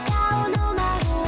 顔の魔法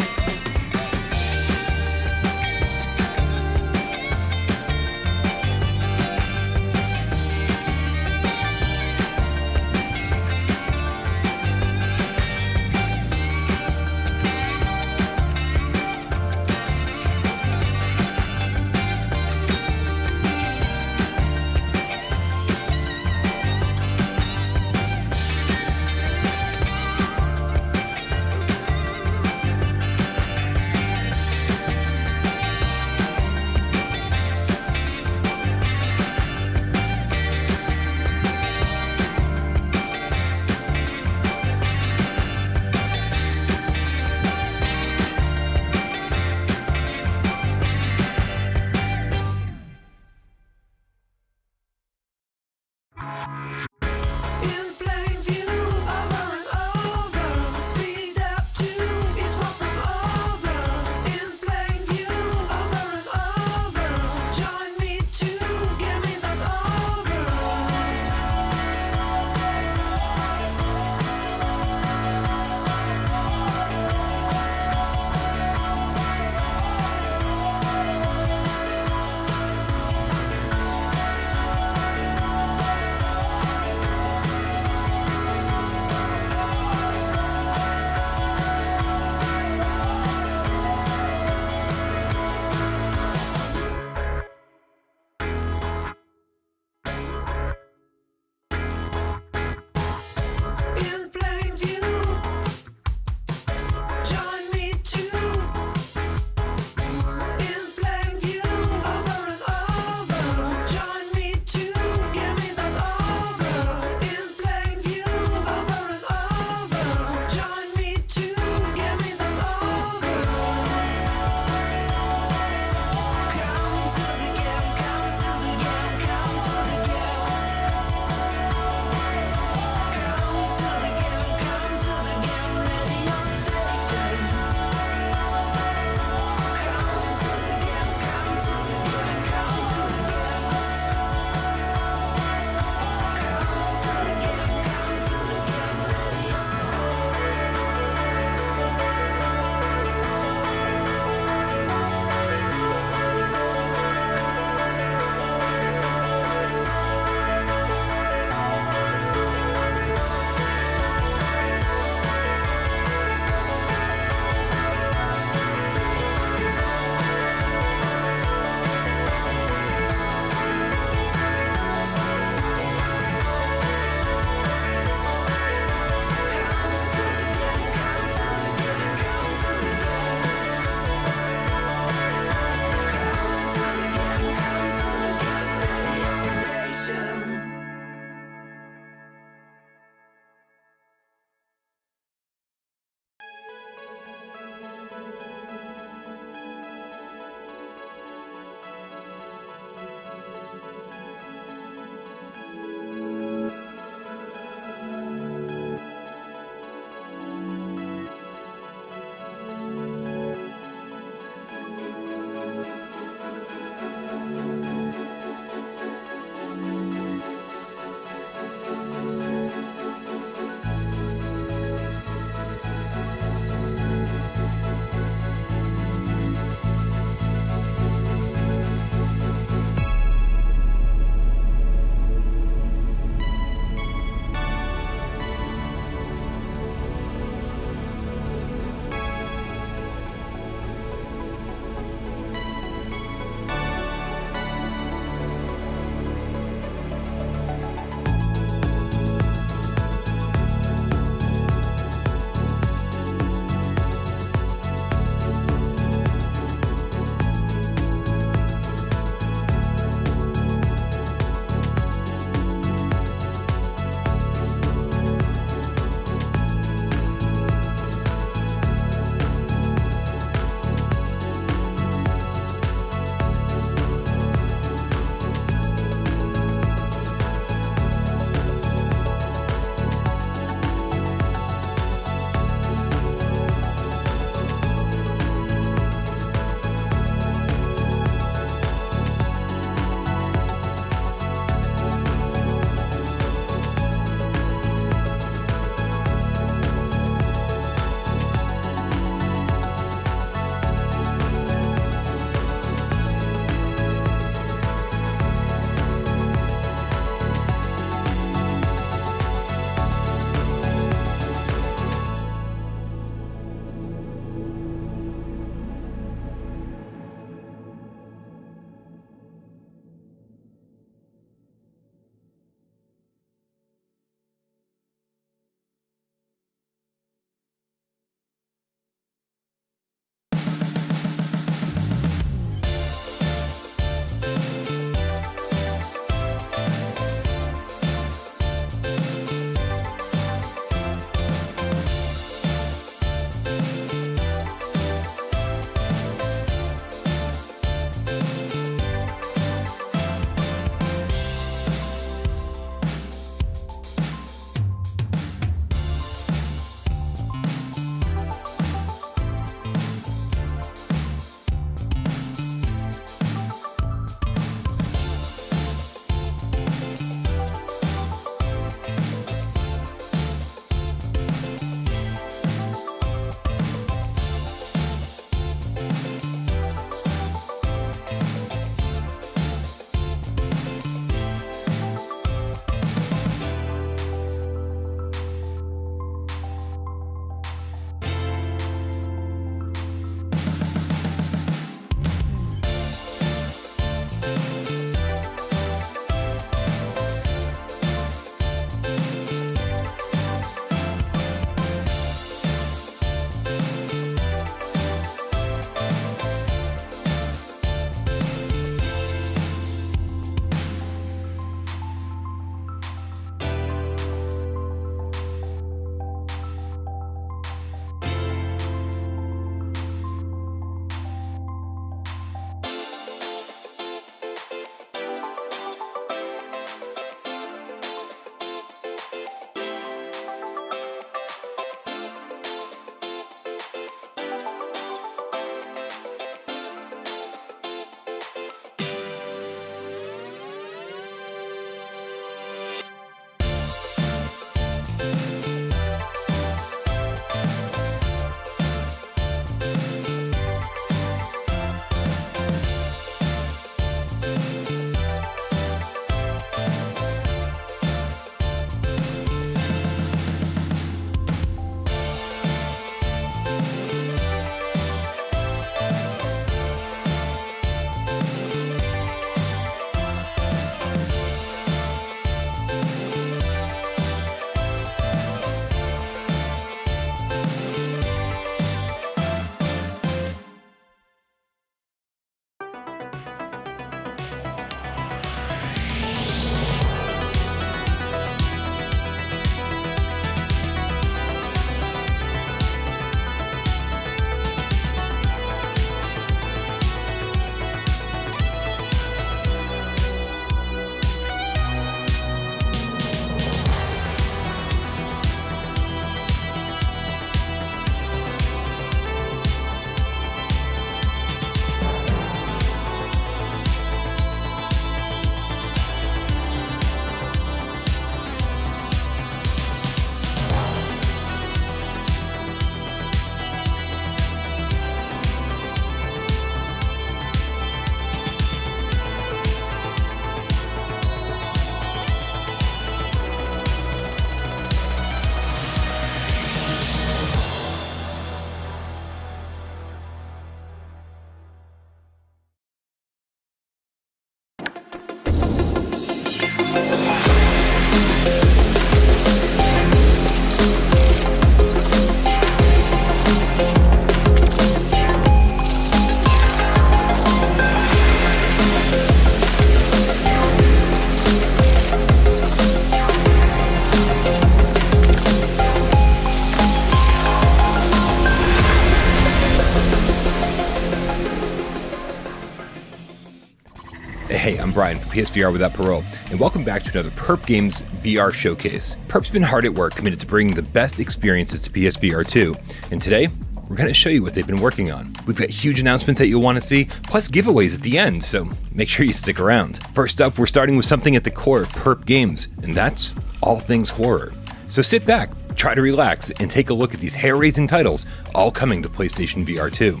Brian from PSVR Without Parole, and welcome back to another Perp Games VR Showcase. Perp's been hard at work, committed to bringing the best experiences to PSVR 2, and today, we're going to show you what they've been working on. We've got huge announcements that you'll want to see, plus giveaways at the end, so make sure you stick around. First up, we're starting with something at the core of Perp Games, and that's all things horror. So sit back, try to relax, and take a look at these hair-raising titles, all coming to PlayStation VR 2.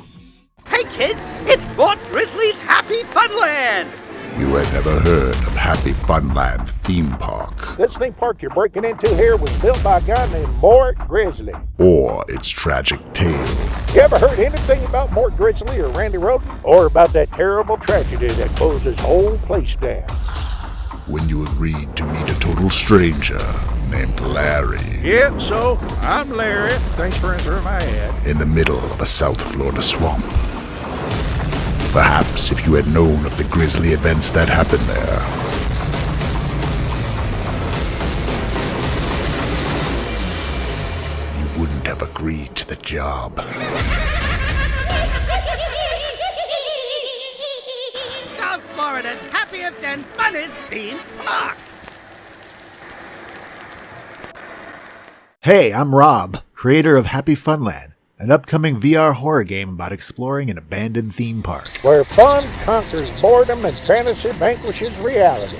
Hey kids, it's Mort Grizzly's Happy Funland! You had never heard of Happy Funland Theme Park. This theme park you're breaking into here was built by a guy named Mort Grizzly. Or its tragic tale. You ever heard anything about Mort Grizzly or Randy Roden? Or about that terrible tragedy that closed this whole place down? When you agreed to meet a total stranger named Larry. Yep, so I'm Larry. Thanks for answering my ad. In the middle of a South Florida swamp. Perhaps if you had known of the grisly events that happened there, you wouldn't have agreed to the job. South Florida's happiest and funnest theme park! Hey, I'm Rob, creator of Happy Funland, an upcoming VR horror game about exploring an abandoned theme park. Where fun conquers boredom and fantasy vanquishes reality.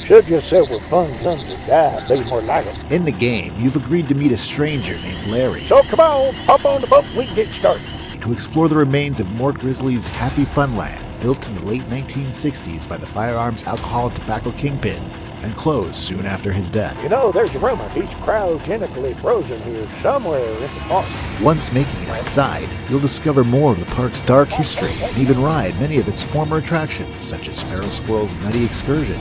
Should just say where fun comes to die, be more like it. In the game, you've agreed to meet a stranger named Larry So come on, hop on the boat and we can get started. to explore the remains of Mort Grizzly's Happy Funland, built in the late 1960s by the firearms, alcohol, and tobacco kingpin, and closed soon after his death. You know, there's a rumor he's cryogenically frozen here somewhere in the park. Once making it inside, you'll discover more of the park's dark history and even ride many of its former attractions, such as Feral Squirrel's Nutty Excursion.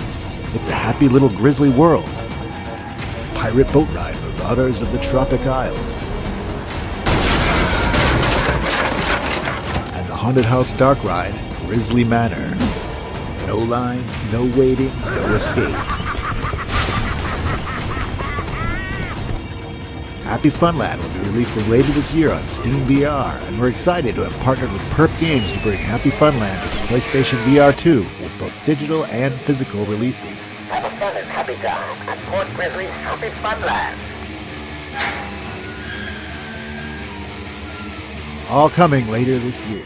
It's a happy little grizzly world. Pirate boat ride Marauders of the Tropic Isles. And the haunted house dark ride Grizzly Manor. No lines, no waiting, no escape. Happy Funland will be releasing later this year on Steam VR, and we're excited to have partnered with Perp Games to bring Happy Funland to the PlayStation VR 2 with both digital and physical releases. Have a fun and happy time at Mort Grizzly's Happy Funland! All coming later this year.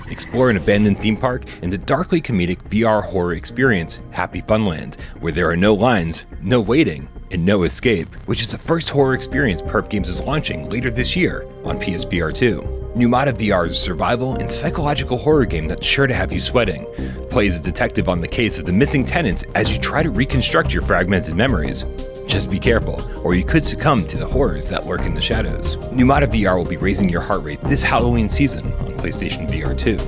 Explore an abandoned theme park and the darkly comedic VR horror experience, Happy Funland, where there are no lines, no waiting, and no escape, which is the first horror experience Perp Games is launching later this year on PSVR 2. Numata VR is a survival and psychological horror game that's sure to have you sweating. Play as a detective on the case of the missing tenants as you try to reconstruct your fragmented memories. Just be careful, or you could succumb to the horrors that lurk in the shadows. Numata VR will be raising your heart rate this Halloween season on PlayStation VR 2.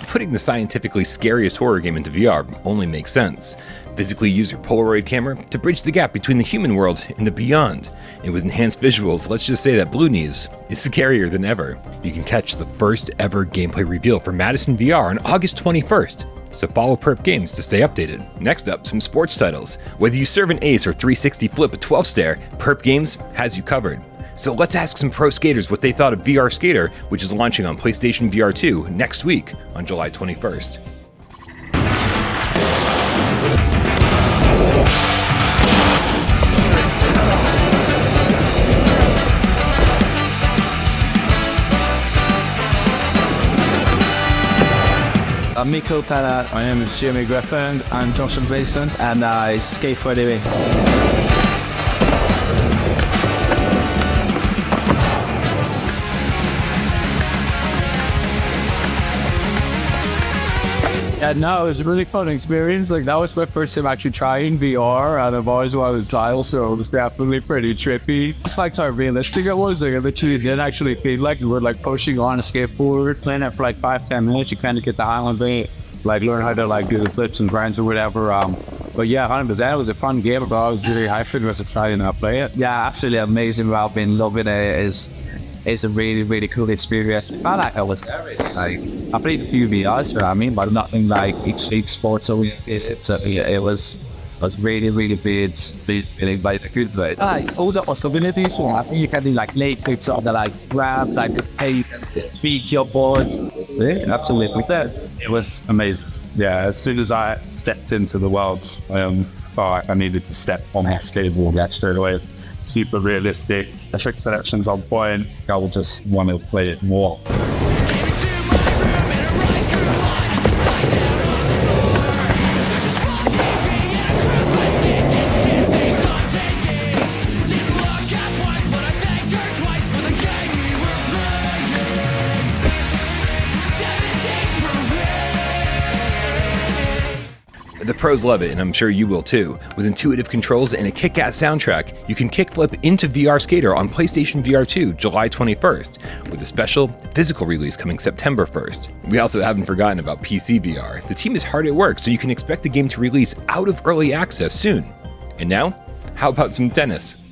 putting the scientifically scariest horror game into VR only makes sense. Physically use your Polaroid camera to bridge the gap between the human world and the beyond. And with enhanced visuals, let's just say that Blue Knees is scarier than ever. You can catch the first ever gameplay reveal for Madison VR on August 21st. So follow Perp Games to stay updated. Next up, some sports titles. Whether you serve an ace or 360 flip a 12 stare, Perp Games has you covered. So let's ask some pro skaters what they thought of VR Skater, which is launching on PlayStation VR 2 next week on July 21st. I'm Miko Pella. My name is Jimmy Griffin. I'm Joshua Mason, and I skate for a living. Yeah, no, it was a really fun experience. Like, that was my first time actually trying VR, and I've always wanted to try, so it was definitely pretty trippy. It's like how realistic it was. Like, I literally did actually feel like you were like pushing on a skateboard, playing it for like 5-10 minutes. You kind of get the hang of it, like learn how to like do the flips and grinds or whatever. But yeah, 100%, it was a fun game, but I was really hyped. It was exciting to play it. Yeah, absolutely amazing. I've been loving it. It's a really, really cool experience. I felt like I was there really. Like, I played a few VRs, you know what I mean, but nothing like extreme sports or it was really, really big, like a good way. Like, all the possibilities, so I think you can do like late kicks on the like grabs, like the tape, feed your boards. Yeah, absolutely. It was amazing. Yeah, as soon as I stepped into the world, I needed to step on that skateboard straight away. Super realistic, the trick selection's on point. I will just want to play it more. The pros love it, and I'm sure you will too. With intuitive controls and a kick-ass soundtrack, you can kickflip into VR Skater on PlayStation VR 2 July 21st, with a special physical release coming September 1st. We also haven't forgotten about PC VR. The team is hard at work, so you can expect the game to release out of early access soon. And now, how about some tennis?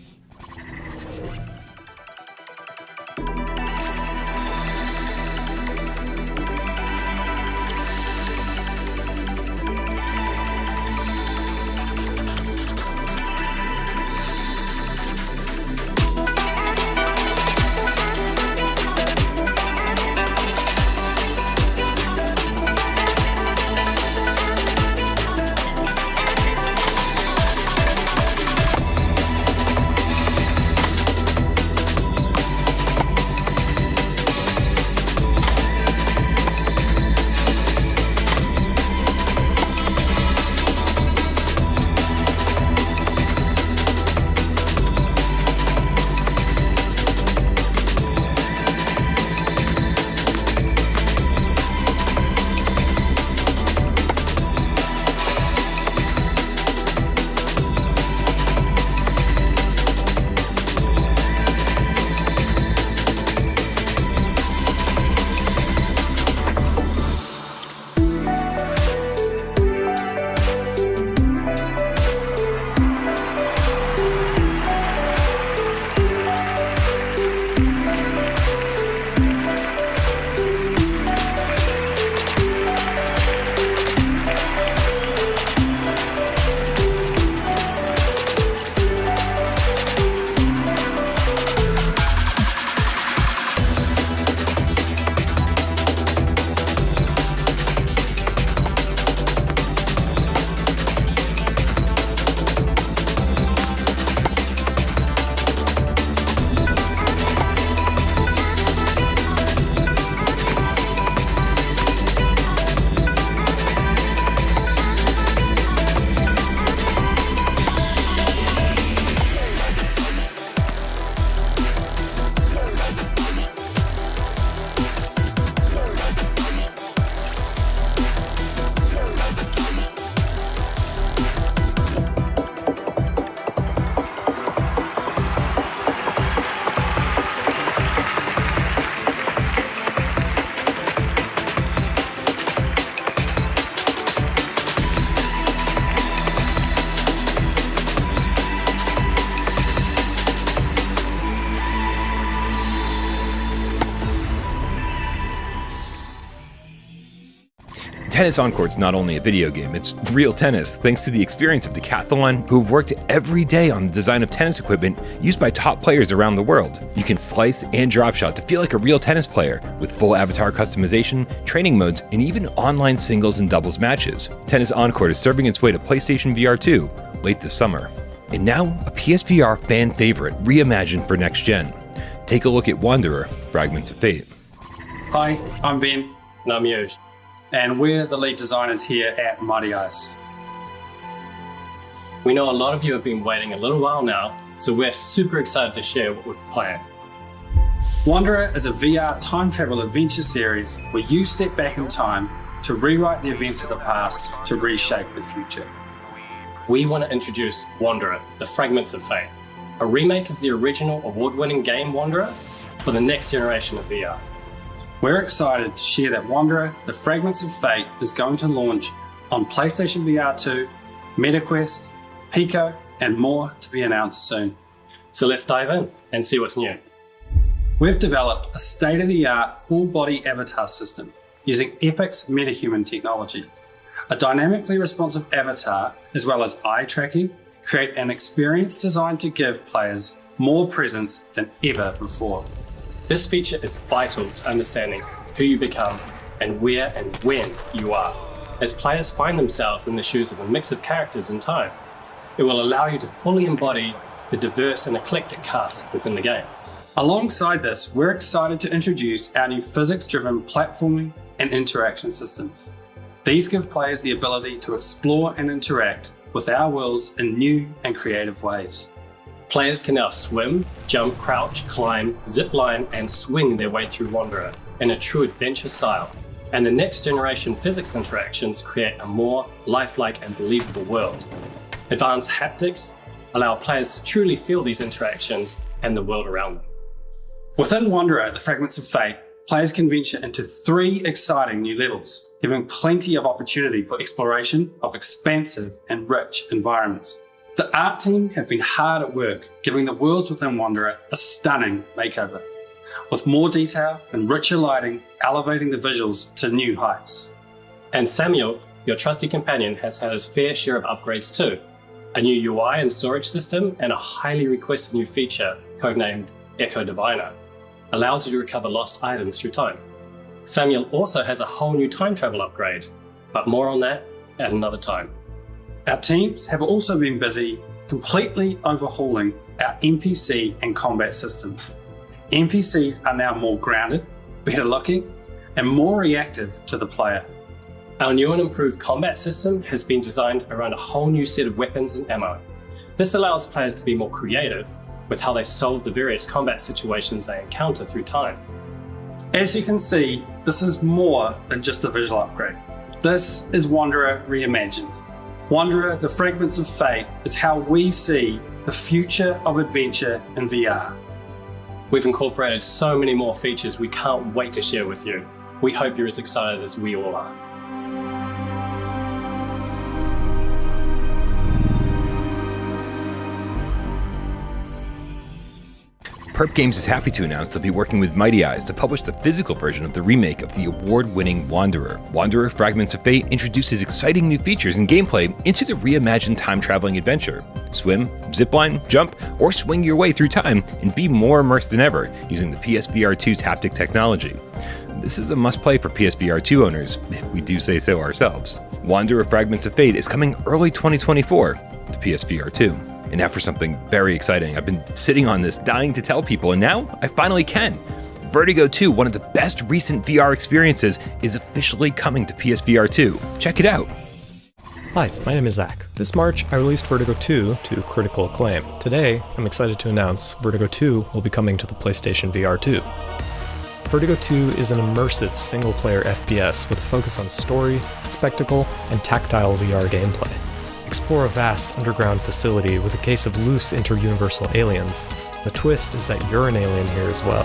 Tennis on Court's not only a video game, it's real tennis, thanks to the experience of Decathlon, who have worked every day on the design of tennis equipment used by top players around the world. You can slice and drop shot to feel like a real tennis player, with full avatar customization, training modes, and even online singles and doubles matches. Tennis on Court is serving its way to PlayStation VR 2 late this summer. And now, a PSVR fan favorite reimagined for next gen. Take a look at Wanderer, Fragments of Fate. Hi, I'm Ben. And I'm Yuj. And we're the lead designers here at Mighty Ice. We know a lot of you have been waiting a little while now, so we're super excited to share what we've planned. Wanderer is a VR time travel adventure series where you step back in time to rewrite the events of the past to reshape the future. We want to introduce Wanderer, the Fragments of Fate, a remake of the original award-winning game Wanderer for the next generation of VR. We're excited to share that Wanderer, the Fragments of Fate is going to launch on PlayStation VR 2, MetaQuest, Pico, and more to be announced soon. So let's dive in and see what's new. We've developed a state-of-the-art full-body avatar system using Epic's MetaHuman technology. A dynamically responsive avatar, as well as eye tracking, create an experience designed to give players more presence than ever before. This feature is vital to understanding who you become and where and when you are, as players find themselves in the shoes of a mix of characters in time. It will allow you to fully embody the diverse and eclectic cast within the game. Alongside this, we're excited to introduce our new physics-driven platforming and interaction systems. These give players the ability to explore and interact with our worlds in new and creative ways. Players can now swim, jump, crouch, climb, zip line, and swing their way through Wanderer in a true adventure style. And the next generation physics interactions create a more lifelike and believable world. Advanced haptics allow players to truly feel these interactions and the world around them. Within Wanderer, the Fragments of Fate, players can venture into 3 exciting new levels, giving plenty of opportunity for exploration of expansive and rich environments. The art team have been hard at work, giving the worlds within Wanderer a stunning makeover, with more detail and richer lighting elevating the visuals to new heights. And Samuel, your trusty companion, has had his fair share of upgrades too. A new UI and storage system, and a highly requested new feature, codenamed Echo Diviner, allows you to recover lost items through time. Samuel also has a whole new time travel upgrade, but more on that at another time. Our teams have also been busy completely overhauling our NPC and combat systems. NPCs are now more grounded, better looking, and more reactive to the player. Our new and improved combat system has been designed around a whole new set of weapons and ammo. This allows players to be more creative with how they solve the various combat situations they encounter through time. As you can see, this is more than just a visual upgrade. This is Wanderer reimagined. Wanderer, the Fragments of Fate, is how we see the future of adventure in VR. We've incorporated so many more features we can't wait to share with you. We hope you're as excited as we all are. Perp Games is happy to announce they'll be working with Mighty Eyes to publish the physical version of the remake of the award-winning Wanderer. Wanderer Fragments of Fate introduces exciting new features and gameplay into the reimagined time-traveling adventure. Swim, zipline, jump, or swing your way through time and be more immersed than ever using the PSVR 2's haptic technology. This is a must-play for PSVR 2 owners, if we do say so ourselves. Wanderer Fragments of Fate is coming early 2024 to PSVR 2. And now for something very exciting. I've been sitting on this, dying to tell people, and now I finally can. Vertigo 2, one of the best recent VR experiences, is officially coming to PSVR 2. Check it out. Hi, my name is Zach. This March, I released Vertigo 2 to critical acclaim. Today, I'm excited to announce Vertigo 2 will be coming to the PlayStation VR 2. Vertigo 2 is an immersive single-player FPS with a focus on story, spectacle, and tactile VR gameplay. Explore a vast underground facility with a case of loose inter-universal aliens. The twist is that you're an alien here as well.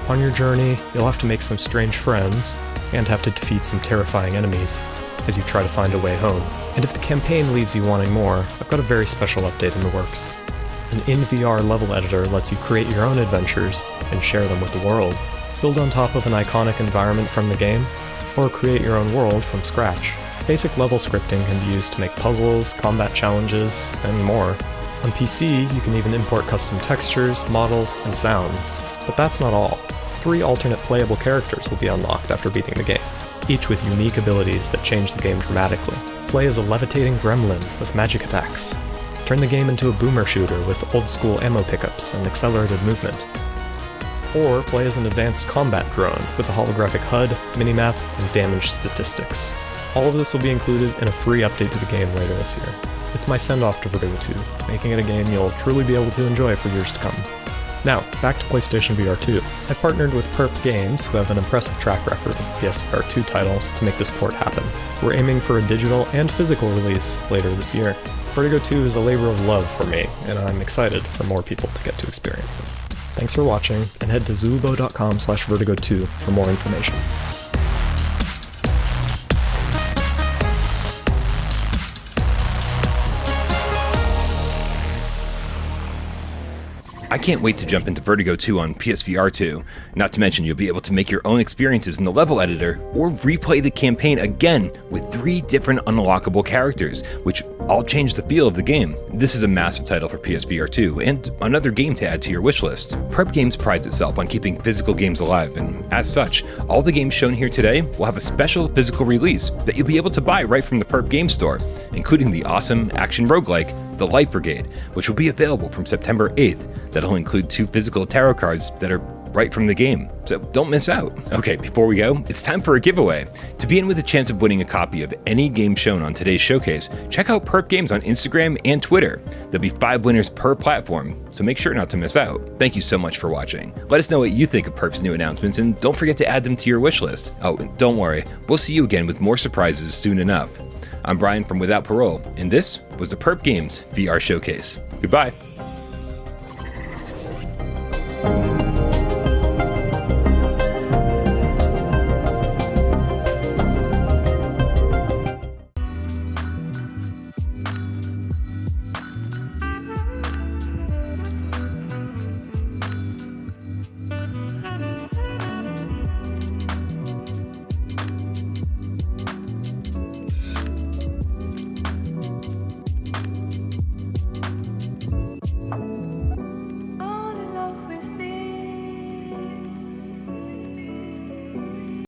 On your journey, you'll have to make some strange friends, and have to defeat some terrifying enemies as you try to find a way home. And if the campaign leaves you wanting more, I've got a very special update in the works. An in-VR level editor lets you create your own adventures and share them with the world. Build on top of an iconic environment from the game, or create your own world from scratch. Basic level scripting can be used to make puzzles, combat challenges, and more. On PC, you can even import custom textures, models, and sounds. But that's not all. 3 alternate playable characters will be unlocked after beating the game, each with unique abilities that change the game dramatically. Play as a levitating gremlin with magic attacks. Turn the game into a boomer shooter with old-school ammo pickups and accelerated movement. Or play as an advanced combat drone with a holographic HUD, minimap, and damage statistics. All of this will be included in a free update to the game later this year. It's my send-off to Vertigo 2, making it a game you'll truly be able to enjoy for years to come. Now, back to PlayStation VR 2. I partnered with Perp Games, who have an impressive track record of PSVR 2 titles, to make this port happen. We're aiming for a digital and physical release later this year. Vertigo 2 is a labor of love for me, and I'm excited for more people to get to experience it. Thanks for watching, and head to zulubo.com/vertigo2 for more information. I can't wait to jump into Vertigo 2 on PSVR 2. Not to mention, you'll be able to make your own experiences in the level editor or replay the campaign again with 3 different unlockable characters, which all change the feel of the game. This is a massive title for PSVR 2 and another game to add to your wishlist. Perp Games prides itself on keeping physical games alive, and as such, all the games shown here today will have a special physical release that you'll be able to buy right from the Perp Games store, including the awesome action roguelike The Light Brigade, which will be available from September 8th. That'll include 2 physical tarot cards that are right from the game, so don't miss out. Okay, before we go, it's time for a giveaway. To be in with a chance of winning a copy of any game shown on today's showcase, check out Perp Games on Instagram and Twitter. There'll be 5 winners per platform, so make sure not to miss out. Thank you so much for watching. Let us know what you think of Perp's new announcements, and don't forget to add them to your wish list. Oh, and don't worry, we'll see you again with more surprises soon enough. I'm Brian from Without Parole, and this was the Perp Games VR Showcase. Goodbye.